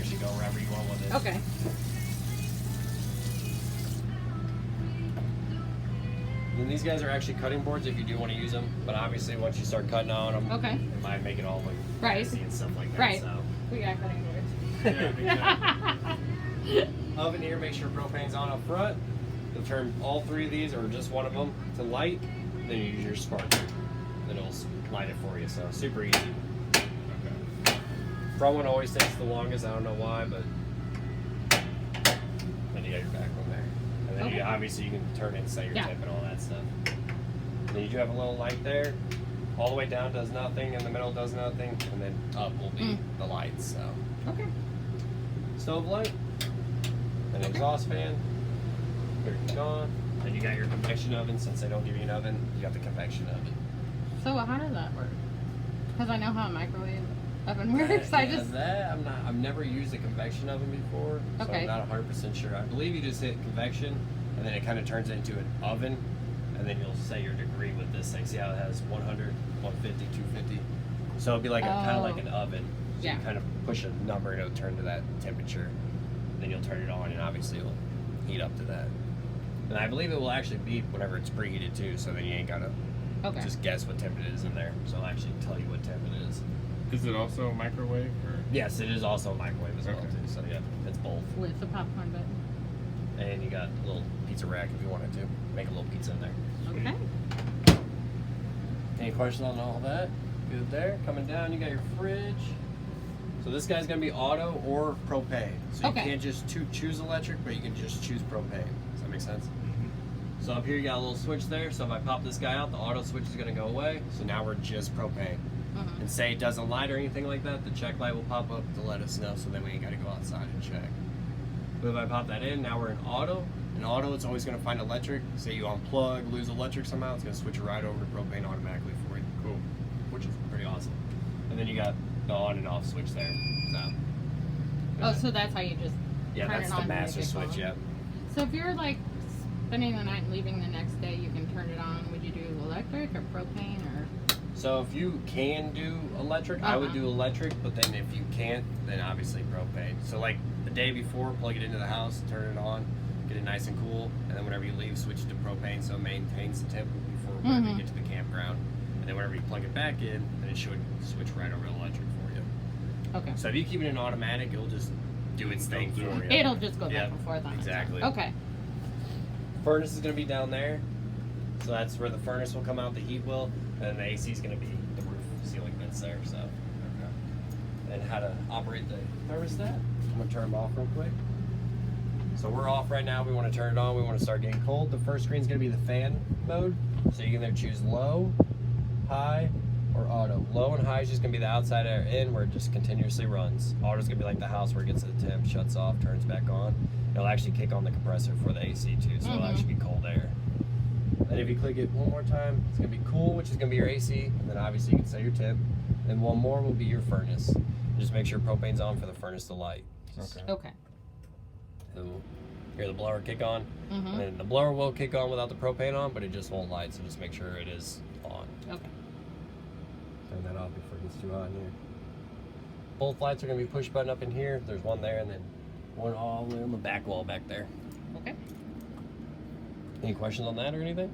actually go wherever you want with it. Okay. And these guys are actually cutting boards if you do want to use them, but obviously once you start cutting on them, Okay. it might make it all look Right. messy and stuff like that. Right. So. We got cutting boards. Yeah, exactly. Oven here, make sure propane's on up front. You'll turn all 3 of these or just one of them to light, then you use your spark. Then it'll light it for you, so super easy. Okay. Front one always takes the longest, I don't know why, but then you got your back one there. And then Okay. you obviously you can turn it and set your Yeah. tip and all that stuff. And then you do have a little light there. All the way down does nothing, in the middle does nothing, and then up will be the lights, so. Okay. Stove light, an exhaust fan, here it's gone. Then you got your convection oven. Since they don't give you an oven, you got the convection oven. So how does that work? Because I know how a microwave oven works. I've never used a convection oven before, so Okay. I'm not 100% sure. I believe you just hit convection, and then it kind of turns into an oven, and then you'll set your degree with this thing. See how it has 100, 150, 250? So it'll be like kind of like an oven. So Yeah. you kind of push a number and it'll turn to that temperature. Then you'll turn it on, and obviously it'll heat up to that. And I believe it will actually beep whenever it's preheated too, so then you ain't gotta Okay. just guess what temp it is in there. So it'll actually tell you what temp it is. Is it also a microwave? Or? Yes, it is also a microwave as well Okay. too. So yeah, it's both. With the popcorn button. And you got a little pizza rack if you wanted to make a little pizza in there. Okay. Any questions on all that? Good there. Coming down, you got your fridge. So this guy's gonna be auto or propane. So you Okay. can't just choose electric, but you can just choose propane. Does that make sense? So up here you got a little switch there. So if I pop this guy out, the auto switch is gonna go away. So now we're just propane. And say it doesn't light or anything like that, the check light will pop up to let us know, so then we ain't gotta go outside and check. But if I pop that in, now we're in auto. In auto, it's always gonna find electric. Say you unplug, lose electric somehow, it's gonna switch it right over to propane automatically for you. Cool. Which is pretty awesome. And then you got the on and off switch there. So, Oh, so that's how you just yeah, turn that's it on the to make master it switch, go. yeah. So if you're like spending the night and leaving the next day, you can turn it on. Would you do electric or propane or? So if you can do electric, I would Uh-huh. do electric, but then if you can't, then obviously propane. So like the day before, plug it into the house, turn it on, get it nice and cool, and then whenever you leave, switch it to propane so it maintains the temp before whenever you get to the campground. And then whenever you plug it back in, then it should switch right over to electric for you. Okay. So if you keep it in automatic, it'll just do its thing for you. It'll just go Yeah, back and forth on exactly. its own. Okay. Furnace is going to be down there, so that's where the furnace will come out, the heat will, and then the AC is going to be the roof ceiling vents there. So, and how to operate the thermostat. I'm going to turn them off real quick. So we're off right now. We want to turn it on. We want to start getting cold. The first screen is going to be the fan mode, so you can either choose low, high, or auto. Low and high is just going to be the outside air in where it just continuously runs. Auto is going to be like the house where it gets to the temp, shuts off, turns back on. It'll actually kick on the compressor for the AC too, so it'll actually be cold air. And if you click it one more time, it's going to be cool, which is going to be your AC, and then obviously you can set your temp. And one more will be your furnace. And just make sure propane's on for the furnace to light. Okay. So hear the blower kick on, Mm-hmm. and then the blower will kick on without the propane on, but it just won't light, so just make sure it is on. Okay. Turn that off before it gets too hot in here. Both lights are going to be push button up in here. There's one there and then one all the way on the back wall back there. Okay. Any questions on that or anything?